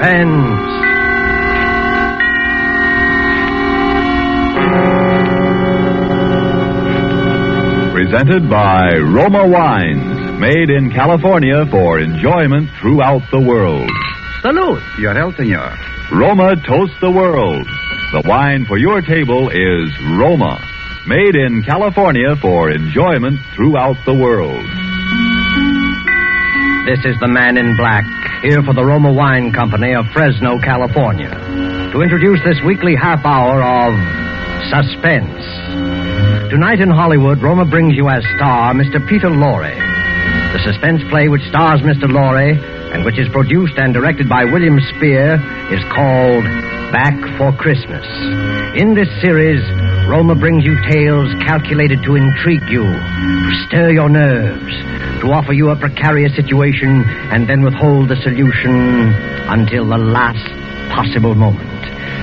Suspense. Presented by Roma Wines, made in California for enjoyment throughout the world. Salud. Your health, senor. Roma toasts the world. The wine for your table is Roma, made in California for enjoyment throughout the world. This is the Man in Black, here for the Roma Wine Company of Fresno, California, to introduce this weekly half hour of Suspense. Tonight in Hollywood, Roma brings you as star Mr. Peter Lorre. The suspense play which stars Mr. Lorre and which is produced and directed by William Spear is called Back for Christmas. In this series, Roma brings you tales calculated to intrigue you, to stir your nerves, to offer you a precarious situation and then withhold the solution until the last possible moment.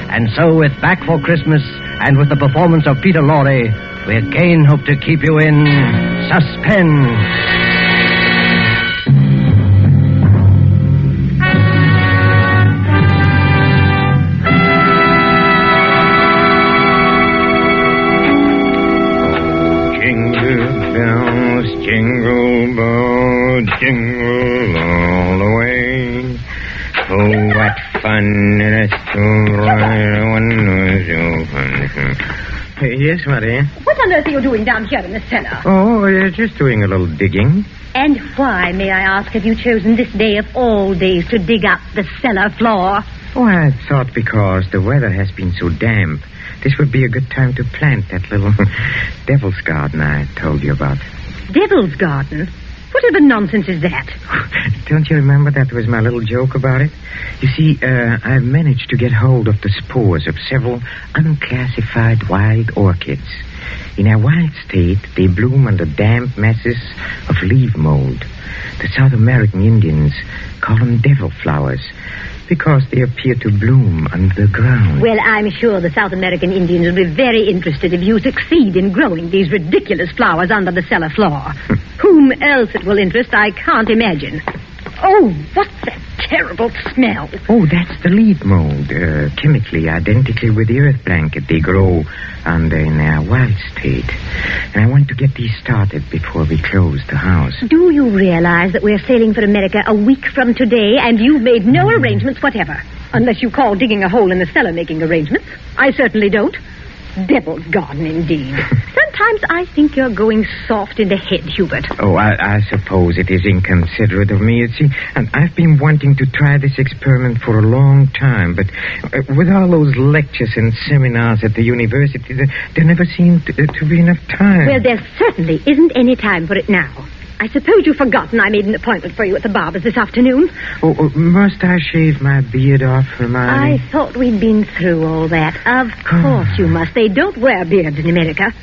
And so, with Back for Christmas and with the performance of Peter Lorre, we again hope to keep you in suspense. Jingle bells, jingle all the way. Oh, what fun it is to ride one Yes, Marie? What on earth are you doing down here in the cellar? Oh, just doing a little digging. And why, may I ask, have you chosen this day of all days to dig up the cellar floor? Oh, I thought because the weather has been so damp, this would be a good time to plant that little devil's garden I told you about. Devil's garden? Whatever nonsense is that? Don't you remember that was my little joke about it? You see, I've managed to get hold of the spores of several unclassified wild orchids. In our wild state, they bloom under damp masses of leaf mold. The South American Indians call them devil flowers because they appear to bloom under the ground. Well, I'm sure the South American Indians will be very interested if you succeed in growing these ridiculous flowers under the cellar floor. Whom else it will interest, I can't imagine. Oh, what's that terrible smell? Oh, that's the leaf mold. Chemically identical with the earth blanket they grow under in their wild state. And I want to get these started before we close the house. Do you realize that we're sailing for America a week from today and you've made no arrangements whatever? Unless you call digging a hole in the cellar making arrangements. I certainly don't. Devil's garden, indeed. Sometimes I think you're going soft in the head, Hubert. Oh, I suppose it is inconsiderate of me, you see. And I've been wanting to try this experiment for a long time, but with all those lectures and seminars at the university, there never seemed to be enough time. Well, there certainly isn't any time for it now. I suppose you've forgotten I made an appointment for you at the barber's this afternoon. Oh, must I shave my beard off, Hermione? I thought we'd been through all that. Of course you must. They don't wear beards in America.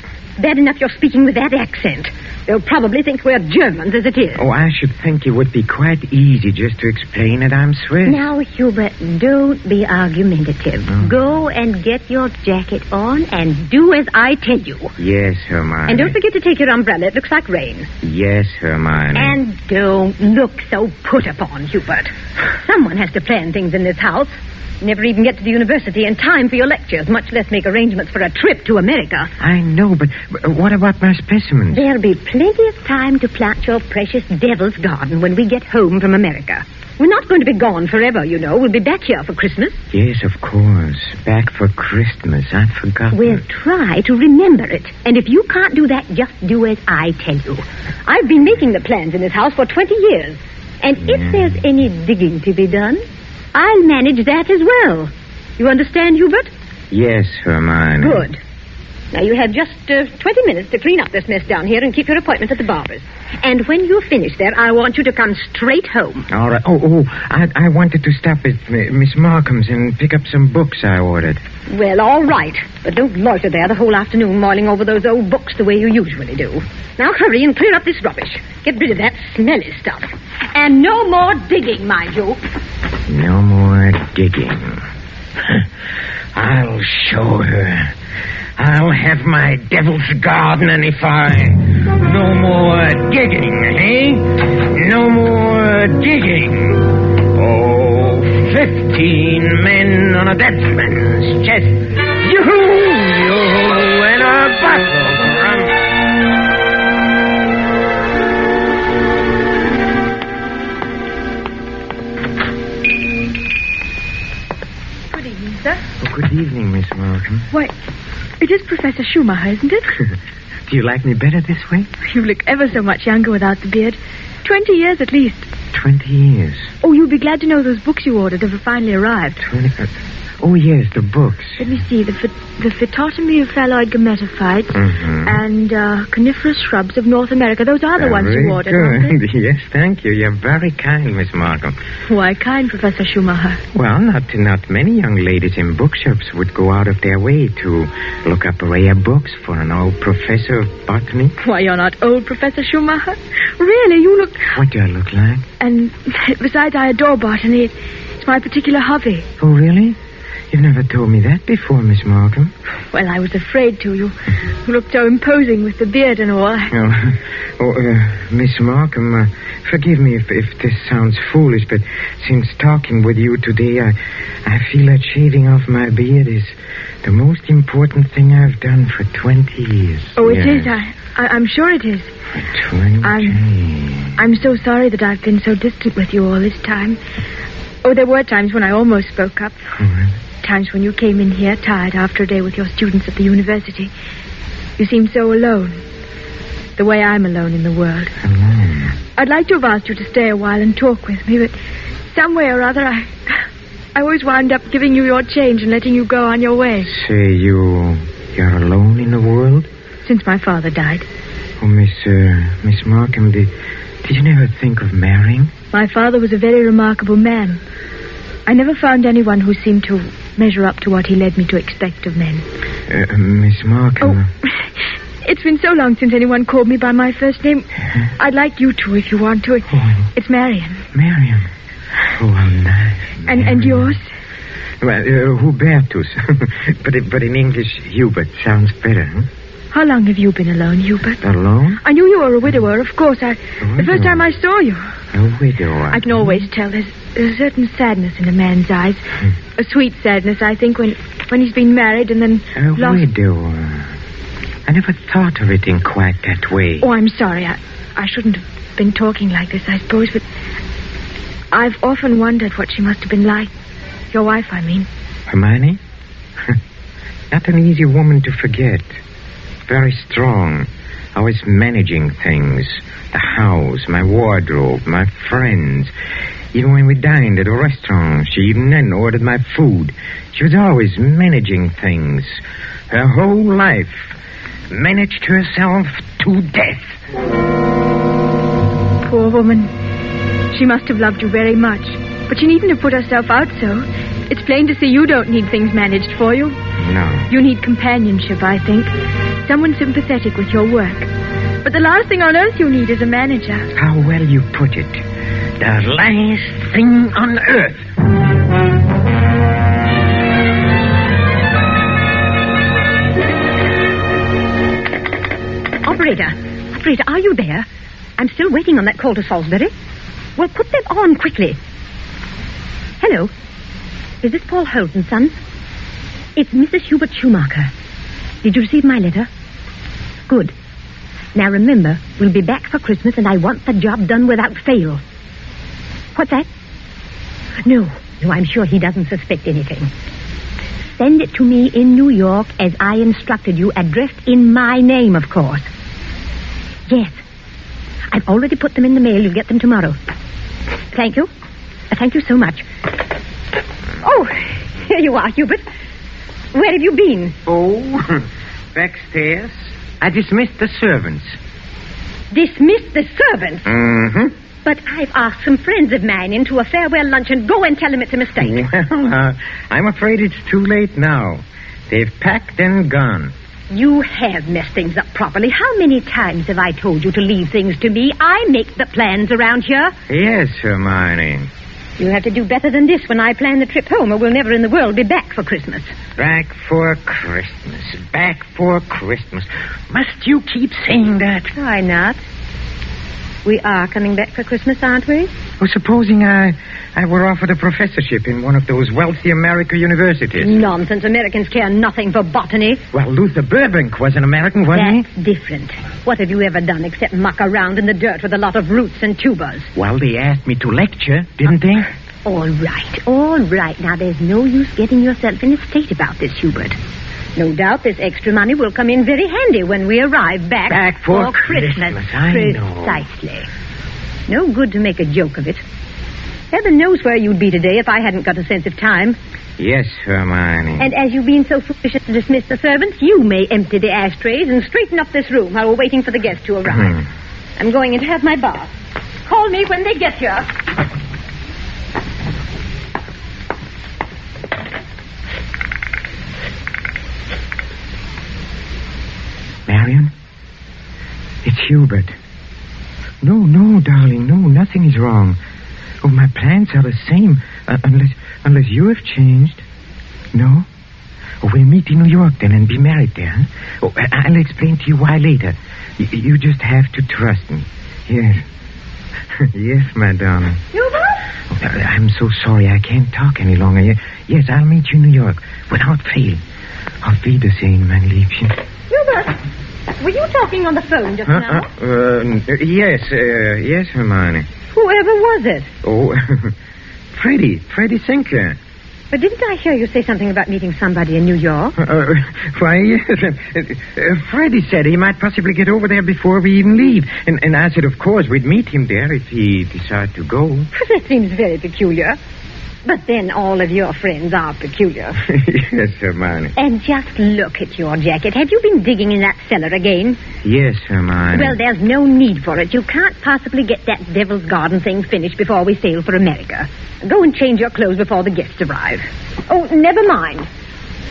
Bad enough you're speaking with that accent. They'll probably think we're Germans as it is. Oh, I should think it would be quite easy just to explain it, I'm Swiss. Now, Hubert, don't be argumentative. Go and get your jacket on and do as I tell you. Yes, Hermione. And don't forget to take your umbrella. It looks like rain. Yes, Hermione. And don't look so put upon, Hubert. Someone has to plan things in this house. Never even get to the university in time for your lectures, much less make arrangements for a trip to America. I know, but what about my specimens? There'll be plenty of time to plant your precious devil's garden when we get home from America. We're not going to be gone forever, you know. We'll be back here for Christmas. Yes, of course. Back for Christmas. I'd forgotten. We'll try to remember it. And if you can't do that, just do as I tell you. I've been making the plans in this house for 20 years. And if there's any digging to be done, I'll manage that as well. You understand, Hubert? Yes, Hermione. Good. Now, you have just 20 minutes to clean up this mess down here and keep your appointment at the barber's. And when you're finished there, I want you to come straight home. All right. I wanted to stop at Miss Markham's and pick up some books I ordered. Well, all right. But don't loiter there the whole afternoon mulling over those old books the way you usually do. Now, hurry and clear up this rubbish. Get rid of that smelly stuff. And no more digging, mind you. No more digging. I'll show her. I'll have my devil's garden, and if no more digging, eh? No more digging. Oh, 15 men on a dead man's chest. Yoo-hoo, yoo-hoo, and a bottle of rum. Good evening, sir. Oh, good evening, Miss Malcolm. Why, it is Professor Schumacher, isn't it? Do you like me better this way? You look ever so much younger without the beard. 20 years at least. 20 years. Oh, you'll be glad to know those books you ordered have finally arrived. 20... Oh, yes, the books. Let me see. The Phytotomy of Phalloid Gametophytes and Coniferous Shrubs of North America. Those are the ones you ordered, aren't they? Yes, thank you. You're very kind, Miss Markham. Why kind, Professor Schumacher? Well, not many young ladies in bookshops would go out of their way to look up rare books for an old professor of botany. Why, you're not old, Professor Schumacher. Really, you look... What do I look like? And besides, I adore botany. It's my particular hobby. Oh, really? You've never told me that before, Miss Markham. Well, I was afraid to. You looked so imposing with the beard and all. Miss Markham, forgive me if this sounds foolish, but since talking with you today, I feel that shaving off my beard is the most important thing I've done for 20 years. Oh, it is. I'm sure it is. 20. I'm so sorry that I've been so distant with you all this time. Oh, there were times when I almost spoke up. Times when you came in here tired after a day with your students at the university. You seemed so alone. The way I'm alone in the world. Alone? I'd like to have asked you to stay a while and talk with me, but some way or other I always wound up giving you your change and letting you go on your way. Say you're alone in the world? Since my father died. Oh, Miss Markham, did you never think of marrying? My father was a very remarkable man. I never found anyone who seemed to measure up to what he led me to expect of men. Miss Markham... Oh, it's been so long since anyone called me by my first name. I'd like you to, if you want to. It's Marion. Marion? Oh, how nice. And yours? Well, Hubertus. but in English, Hubert sounds better, huh? How long have you been alone, Hubert? Alone? I knew you were a widower, of course. The first time I saw you. A widower? I can always tell. There's a certain sadness in a man's eyes. A sweet sadness, I think, when he's been married and then lost. A widower. I never thought of it in quite that way. Oh, I'm sorry. I shouldn't have been talking like this, I suppose, but I've often wondered what she must have been like. Your wife, I mean. Hermione? Not an easy woman to forget. Very strong. Always managing things. The house, my wardrobe, my friends. Even when we dined at a restaurant, she even then ordered my food. She was always managing things. Her whole life. Managed herself to death. Poor woman. She must have loved you very much. But she needn't have put herself out so. It's plain to see you don't need things managed for you. No. You need companionship, I think. Someone sympathetic with your work. But the last thing on earth you need is a manager. How well you put it. The last thing on earth. Operator, are you there? I'm still waiting on that call to Salisbury. Well, put that on quickly. Hello. Is this Paul Holt & Sons? It's Mrs. Hubert Schumacher. Did you receive my letter? Good. Now remember, we'll be back for Christmas and I want the job done without fail. What's that? No, I'm sure he doesn't suspect anything. Send it to me in New York as I instructed you, addressed in my name, of course. Yes. I've already put them in the mail. You'll get them tomorrow. Thank you. Thank you so much. Oh, here you are, Hubert. Where have you been? Oh, backstairs. I dismissed the servants. Dismissed the servants? Mm-hmm. But I've asked some friends of mine into a farewell luncheon. Go and tell them it's a mistake. Well, I'm afraid it's too late now. They've packed and gone. You have messed things up properly. How many times have I told you to leave things to me? I make the plans around here. Yes, Hermione. You'll have to do better than this when I plan the trip home, or we'll never in the world be back for Christmas. Back for Christmas. Back for Christmas. Must you keep saying that? Why not? We are coming back for Christmas, aren't we? Well, supposing I were offered a professorship in one of those wealthy American universities. Nonsense. Americans care nothing for botany. Well, Luther Burbank was an American, wasn't That's different. What have you ever done except muck around in the dirt with a lot of roots and tubers? Well, they asked me to lecture, didn't they? All right. Now, there's no use getting yourself in a state about this, Hubert. No doubt this extra money will come in very handy when we arrive back for Christmas. I know. Precisely. No good to make a joke of it. Heaven knows where you'd be today if I hadn't got a sense of time. Yes, Hermione. And as you've been so foolish as to dismiss the servants, you may empty the ashtrays and straighten up this room while we're waiting for the guests to arrive. I'm going in to have my bath. Call me when they get here. Marion? It's Hubert. No, darling, no, nothing is wrong. Oh, my plans are the same, unless you have changed. No? Oh, we'll meet in New York then and be married there, huh? Oh, I'll explain to you why later. You just have to trust me. Yes. Yes, my darling. Hubert? Oh, I'm so sorry I can't talk any longer. Yes, I'll meet you in New York, without fail. Auf Wiedersehen, mein Liebchen. Hubert, were you talking on the phone just now? Yes, Hermione. Whoever was it? Oh, Freddie Sinclair. But didn't I hear you say something about meeting somebody in New York? Why, yes. Freddie said he might possibly get over there before we even leave. And I said, of course, we'd meet him there if he decided to go. That seems very peculiar. But then all of your friends are peculiar. Yes, Hermione. And just look at your jacket. Have you been digging in that cellar again? Yes, Hermione. Well, there's no need for it. You can't possibly get that Devil's Garden thing finished before we sail for America. Go and change your clothes before the guests arrive. Oh, never mind.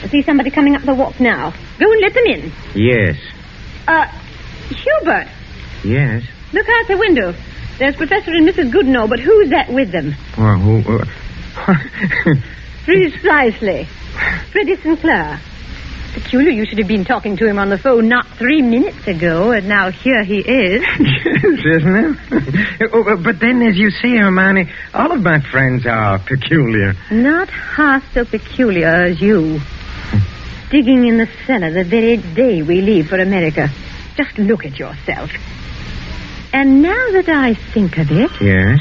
I see somebody coming up the walk now. Go and let them in. Yes. Hubert. Yes? Look out the window. There's Professor and Mrs. Goodenough, but who's that with them? Well, who... Precisely. Freddie Sinclair. Peculiar you should have been talking to him on the phone not 3 minutes ago, and now here he is. Yes, isn't it? But then, as you say, Hermione, all of my friends are peculiar. Not half so peculiar as you. Digging in the cellar the very day we leave for America. Just look at yourself. And now that I think of it... Yes?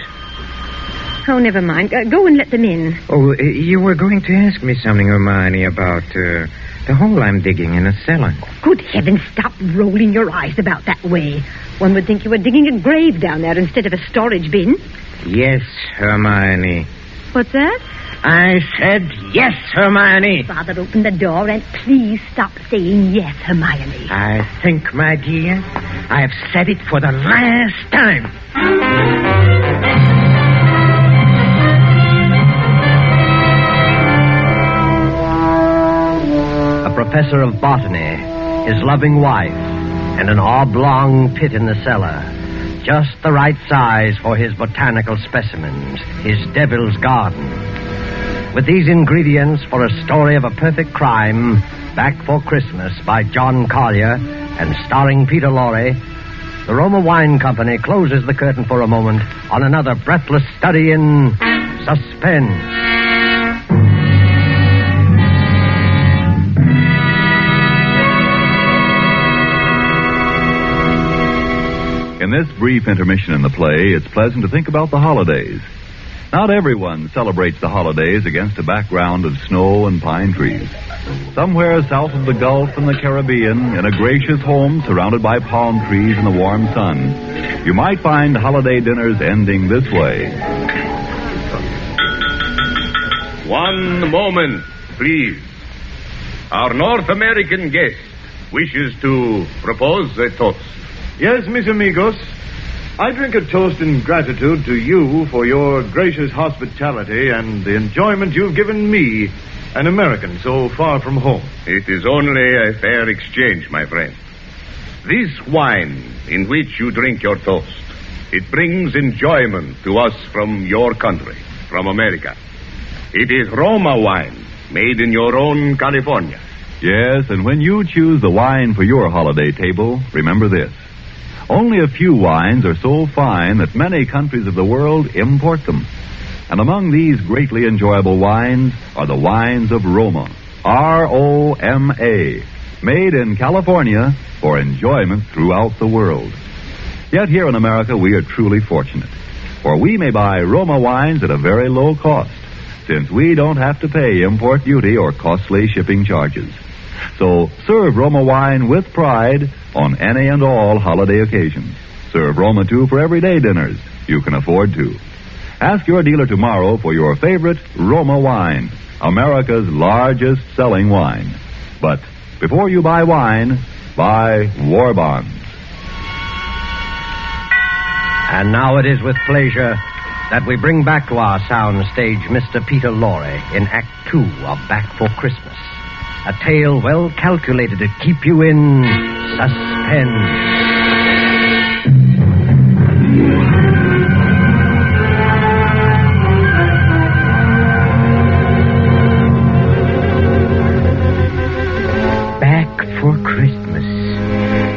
Oh, never mind. Go and let them in. Oh, you were going to ask me something, Hermione, about the hole I'm digging in a cellar. Good heavens, stop rolling your eyes about that way. One would think you were digging a grave down there instead of a storage bin. Yes, Hermione. What's that? I said yes, Hermione. Father, open the door and please stop saying yes, Hermione. I think, my dear, I have said it for the last time. A professor of botany, his loving wife, and an oblong pit in the cellar. Just the right size for his botanical specimens, his devil's garden. With these ingredients for a story of a perfect crime, Back for Christmas by John Collier and starring Peter Lorre, the Roma Wine Company closes the curtain for a moment on another breathless study in suspense. In this brief intermission in the play, it's pleasant to think about the holidays. Not everyone celebrates the holidays against a background of snow and pine trees. Somewhere south of the Gulf and the Caribbean, in a gracious home surrounded by palm trees in the warm sun, you might find holiday dinners ending this way. One moment, please. Our North American guest wishes to propose a toast. Yes, mis amigos. I drink a toast in gratitude to you for your gracious hospitality and the enjoyment you've given me, an American so far from home. It is only a fair exchange, my friend. This wine in which you drink your toast, it brings enjoyment to us from your country, from America. It is Roma wine, made in your own California. Yes, and when you choose the wine for your holiday table, remember this. Only a few wines are so fine that many countries of the world import them. And among these greatly enjoyable wines are the wines of Roma, R-O-M-A, made in California for enjoyment throughout the world. Yet here in America we are truly fortunate, for we may buy Roma wines at a very low cost, since we don't have to pay import duty or costly shipping charges. So serve Roma wine with pride on any and all holiday occasions. Serve Roma, too, for everyday dinners you can afford to. Ask your dealer tomorrow for your favorite Roma wine, America's largest selling wine. But before you buy wine, buy war bonds. And now it is with pleasure that we bring back to our sound stage Mr. Peter Lorre in Act 2 of Back for Christmas. A tale well calculated to keep you in suspense. For Christmas.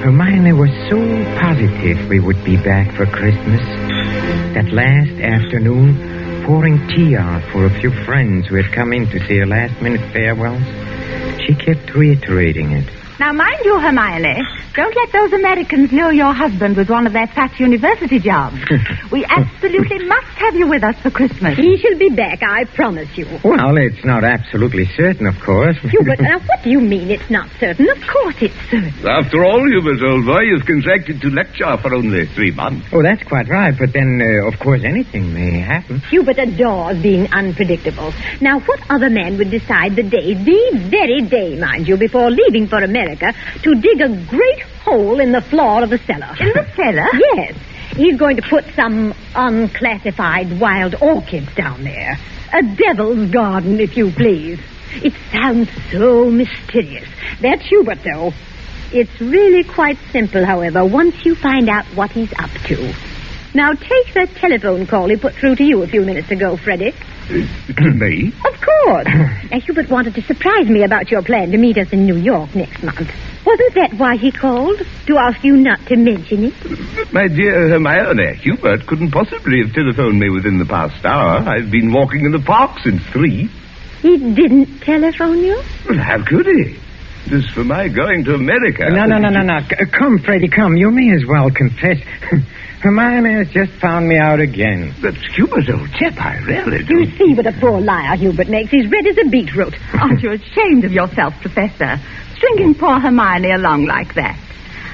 Hermione was so positive we would be back for Christmas that last afternoon, pouring tea out for a few friends who had come in to say her last-minute farewells, she kept reiterating it. Now, mind you, Hermione, don't let those Americans lure your husband with one of their fat university jobs. We absolutely must have you with us for Christmas. He shall be back, I promise you. Well, it's not absolutely certain, of course. Hubert, now what do you mean it's not certain? Of course it's certain. After all, Hubert, old boy, you've contracted to lecture for only 3 months. Oh, that's quite right, but then, of course, anything may happen. Hubert adores being unpredictable. Now, what other man would decide the very day, mind you, before leaving for America, to dig a great hole in the floor of the cellar? In the cellar? Yes. He's going to put some unclassified wild orchids down there. A devil's garden, if you please. It sounds so mysterious. That's Hubert, though. It's really quite simple, however, once you find out what he's up to. Now, take that telephone call he put through to you a few minutes ago, Freddie. Me? Of course. Now, Hubert wanted to surprise me about your plan to meet us in New York next month. Wasn't that why he called? To ask you not to mention it? My dear Hermione, Hubert couldn't possibly have telephoned me within the past hour. I've been walking in the park since 3. He didn't telephone you? Well, how could he? As for my going to America... No. Come, Freddie, come. You may as well confess. Hermione has just found me out again. But Hubert, old chap, I really do. You see what a poor liar Hubert makes. He's red as a beetroot. Aren't you ashamed of yourself, Professor? Stringing poor Hermione along like that.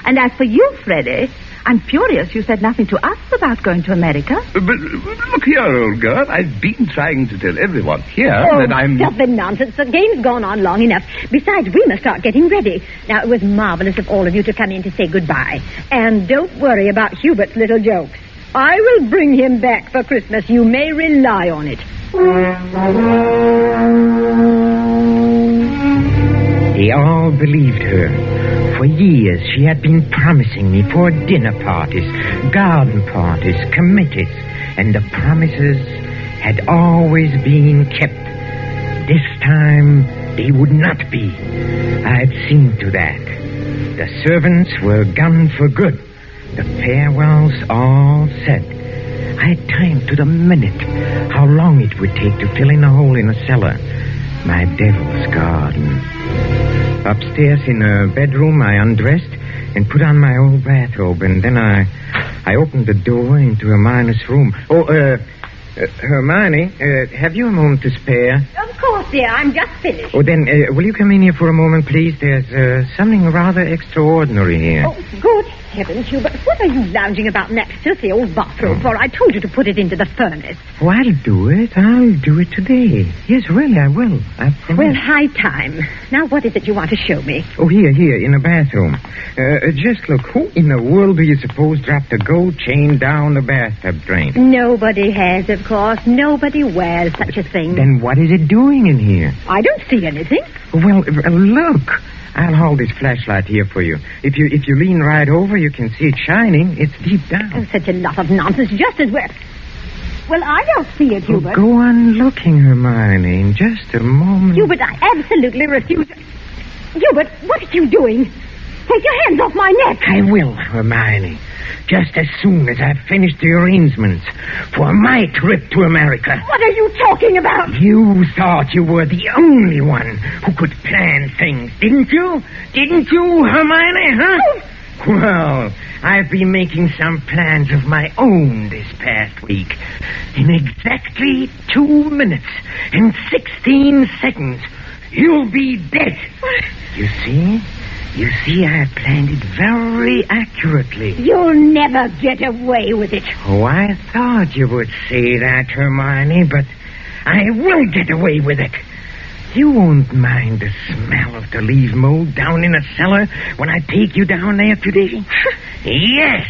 And as for you, Freddie, I'm furious you said nothing to us about going to America. But look here, old girl. I've been trying to tell everyone here that I'm... Stop the nonsense. The game's gone on long enough. Besides, we must start getting ready. Now, it was marvelous of all of you to come in to say goodbye. And don't worry about Hubert's little jokes. I will bring him back for Christmas. You may rely on it. They all believed her. For years, she had been promising me for dinner parties, garden parties, committees, and the promises had always been kept. This time, they would not be. I had seen to that. The servants were gone for good. The farewells all said. I had timed to the minute how long it would take to fill in a hole in the cellar. My devil's garden. Upstairs in her bedroom, I undressed and put on my old bathrobe, and then I opened the door into Hermione's room. Hermione, have you a moment to spare? Of course, dear. I'm just finished. Oh, then, will you come in here for a moment, please? There's something rather extraordinary here. Oh, good heavens, Hubert. What are you lounging about in that filthy old bathrobe for? I told you to put it into the furnace. Oh, I'll do it. I'll do it today. Yes, really, I will. I promise. Well, high time. Now, what is it you want to show me? Oh, here, in the bathroom. Just look, who in the world do you suppose dropped a gold chain down the bathtub drain? Nobody has, of course. Nobody wears such a thing. Then what is it doing in here? I don't see anything. Well, look. I'll hold this flashlight here for you. If you lean right over, you can see it shining. It's deep down. Oh, such a lot of nonsense, just as well. Well, I don't see it, Hubert. Well, go on looking, Hermione, in just a moment. Hubert, I absolutely refuse. Hubert, what are you doing? Take your hands off my neck. I will, Hermione. just as soon as I've finished the arrangements for my trip to America. What are you talking about? You thought you were the only one who could plan things, didn't you? Didn't you, Hermione, huh? Well, I've been making some plans of my own this past week. In exactly 2 minutes and 16 seconds, you'll be dead. You see? You see, I have planned it very accurately. You'll never get away with it. Oh, I thought you would say that, Hermione, but I will get away with it. You won't mind the smell of the leaf mold down in the cellar when I take you down there today? Yes,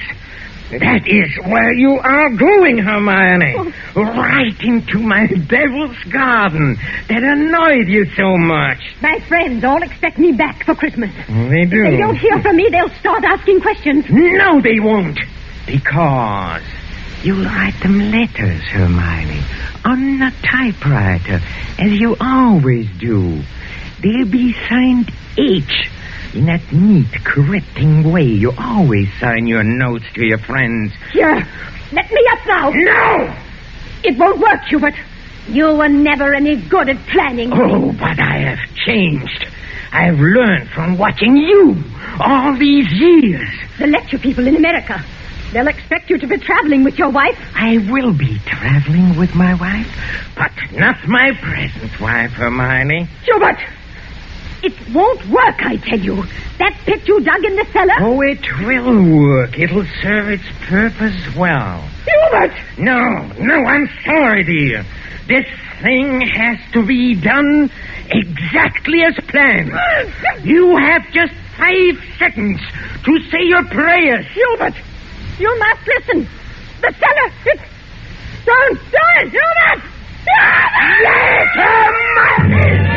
that is where you are going, Hermione. Right into my devil's garden that annoyed you so much. My friends all expect me back for Christmas. They do. If they don't hear from me, they'll start asking questions. No, they won't. Because you'll write them letters, Hermione, on a typewriter, as you always do. They'll be signed H, in that neat, correcting way you always sign your notes to your friends. Here, let me up now. No! It won't work, Hubert. You were never any good at planning. Oh, but I have changed. I've learned from watching you all these years. The lecture people in America, they'll expect you to be traveling with your wife. I will be traveling with my wife, but not my present wife, Hermione. Hubert! It won't work, I tell you. That pit you dug in the cellar... Oh, it will work. It'll serve its purpose well. Hubert! No, I'm sorry, dear. This thing has to be done exactly as planned. You have just 5 seconds to say your prayers. Hubert, you must listen. The cellar, it's... Don't do it, Hubert! Yes, Hermione!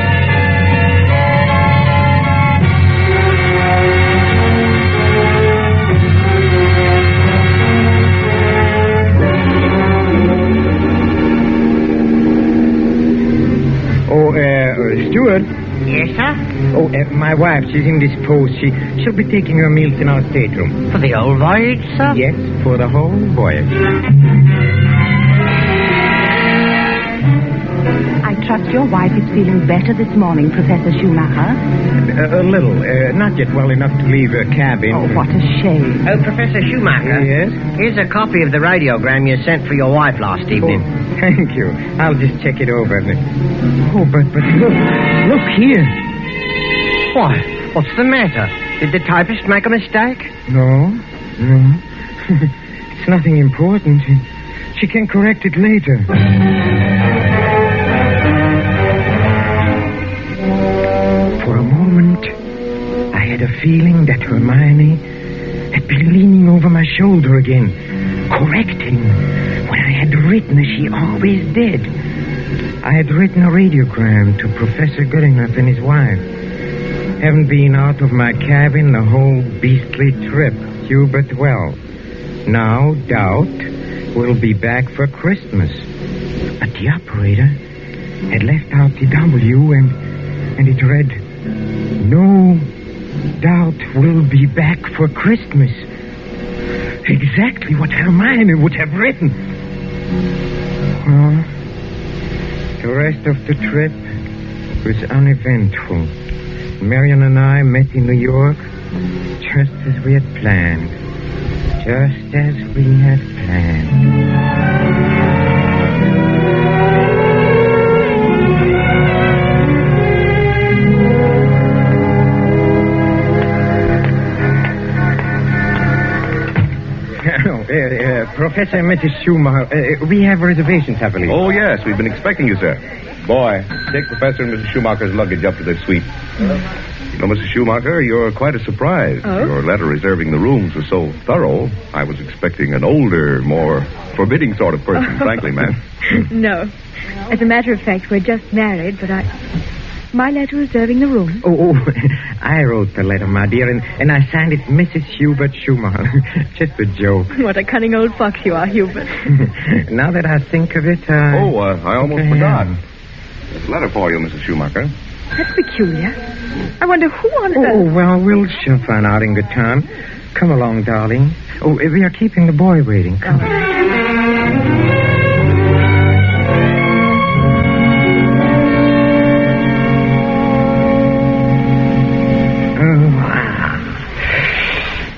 Stuart? Yes, sir? Oh, my wife, she's indisposed. She'll be taking her meals in our stateroom. For the old voyage, sir? Yes, for the whole voyage. I trust your wife is feeling better this morning, Professor Schumacher. A little. Not yet well enough to leave her cabin. Oh, what a shame. Oh, Professor Schumacher. Yes? Here's a copy of the radiogram you sent for your wife last evening. Oh, thank you. I'll just check it over. Oh, but look here. Why? What's the matter? Did the typist make a mistake? No. It's nothing important. She can correct it later. For a moment, I had a feeling that Hermione had been leaning over my shoulder again, correcting what I had written as she always did. I had written a radiogram to Professor Goodenough and his wife. Haven't been out of my cabin the whole beastly trip, Hubert. Well, no doubt we'll be back for Christmas. But the operator had left out the W and it read, no doubt we'll be back for Christmas. Exactly what Hermione would have written. Well, the rest of the trip was uneventful. Marion and I met in New York just as we had planned. Just as we had planned. Professor and Mrs. Schumacher, we have reservations, I believe. Oh, yes, we've been expecting you, sir. Boy, take Professor and Mrs. Schumacher's luggage up to their suite. You know, Mrs. Schumacher, you're quite a surprise. Oh? Your letter reserving the rooms was so thorough, I was expecting an older, more forbidding sort of person, frankly, ma'am. No. As a matter of fact, we're just married, but my letter reserving the room. Oh, I wrote the letter, my dear, and I signed it Mrs. Hubert Schumacher. Just a joke. What a cunning old fox you are, Hubert. Now that I think of it, I almost forgot. This letter for you, Mrs. Schumacher. That's peculiar. I wonder who on earth... Oh, well, we'll find out in good time. Come along, darling. Oh, we are keeping the boy waiting. Come.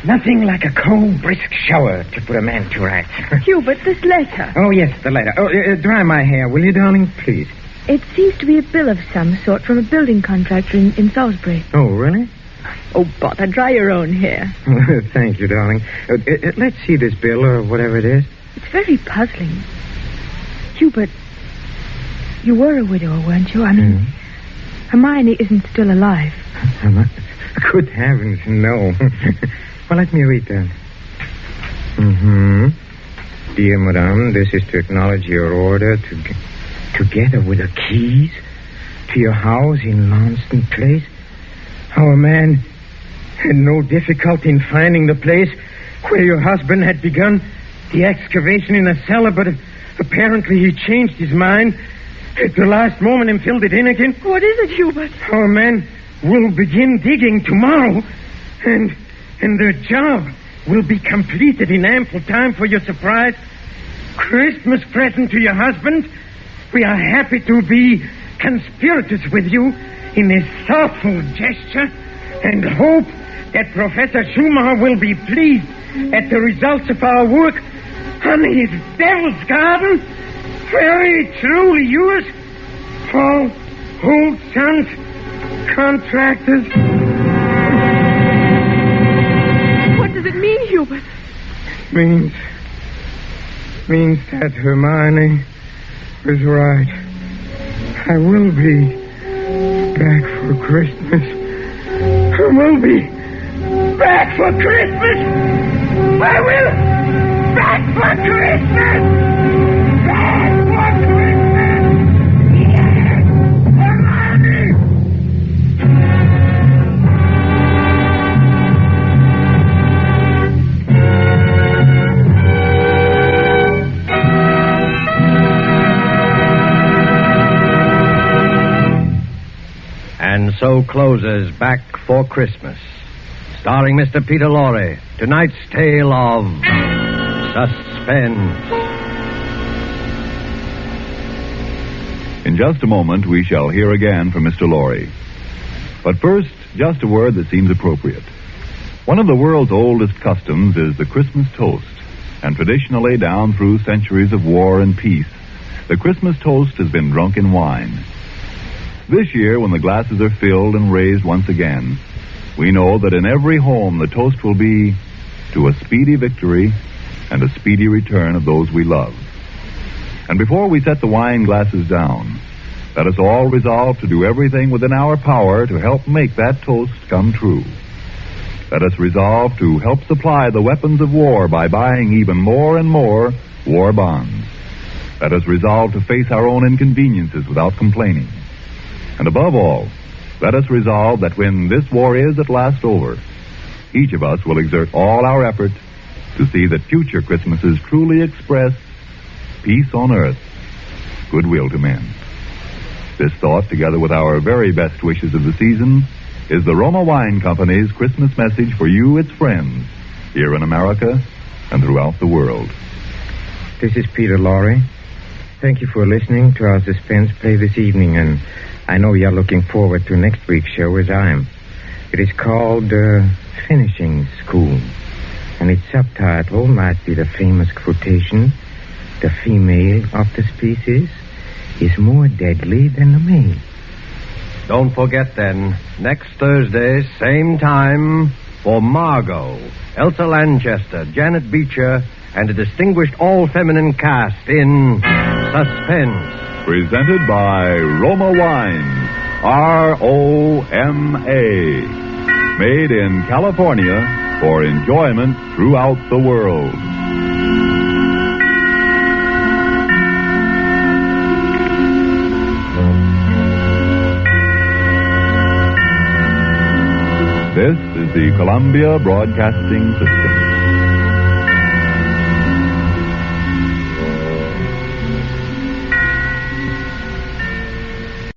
Nothing like a cold, brisk shower to put a man to rights. Hubert, this letter. Oh, yes, the letter. Oh, dry my hair, will you, darling? Please. It seems to be a bill of some sort from a building contractor in Salisbury. Oh, really? Oh, bother, dry your own hair. Thank you, darling. Let's see this bill, or whatever it is. It's very puzzling. Hubert, you were a widower, weren't you? I mean, Hermione isn't still alive. Good heavens, no. Well, let me read that. Dear Madame, this is to acknowledge your order together with the keys to your house in Launceston Place. Our man had no difficulty in finding the place where your husband had begun the excavation in the cellar, but apparently he changed his mind at the last moment and filled it in again. What is it, Hubert? Our man will begin digging tomorrow, and the job will be completed in ample time for your surprise Christmas present to your husband. We are happy to be conspirators with you in this thoughtful gesture and hope that Professor Schumacher will be pleased at the results of our work on his Devil's Garden. Very truly yours, Paul Holt Sons Contractors. What does it mean, Hubert? Means that Hermione was right. I will be back for Christmas. I will be back for Christmas. I will back for Christmas. Back for Christmas. Yes, Hermione. And so closes Back for Christmas, starring Mr. Peter Lorre. Tonight's tale of suspense. In just a moment, we shall hear again from Mr. Lorre. But first, just a word that seems appropriate. One of the world's oldest customs is the Christmas toast. And traditionally, down through centuries of war and peace, the Christmas toast has been drunk in wine. This year, when the glasses are filled and raised once again, we know that in every home the toast will be to a speedy victory and a speedy return of those we love. And before we set the wine glasses down, let us all resolve to do everything within our power to help make that toast come true. Let us resolve to help supply the weapons of war by buying even more and more war bonds. Let us resolve to face our own inconveniences without complaining. And above all, let us resolve that when this war is at last over, each of us will exert all our effort to see that future Christmases truly express peace on earth, goodwill to men. This thought, together with our very best wishes of the season, is the Roma Wine Company's Christmas message for you, its friends, here in America and throughout the world. This is Peter Lorre. Thank you for listening to our suspense play this evening, and I know you're looking forward to next week's show as I am. It is called Finishing School, and its subtitle might be the famous quotation, "The female of the species is more deadly than the male." Don't forget, then, next Thursday, same time, for Margot, Elsa Lanchester, Janet Beecher, and a distinguished all-feminine cast in Suspense. Presented by Roma Wines, R-O-M-A. Made in California for enjoyment throughout the world. This is the Columbia Broadcasting System.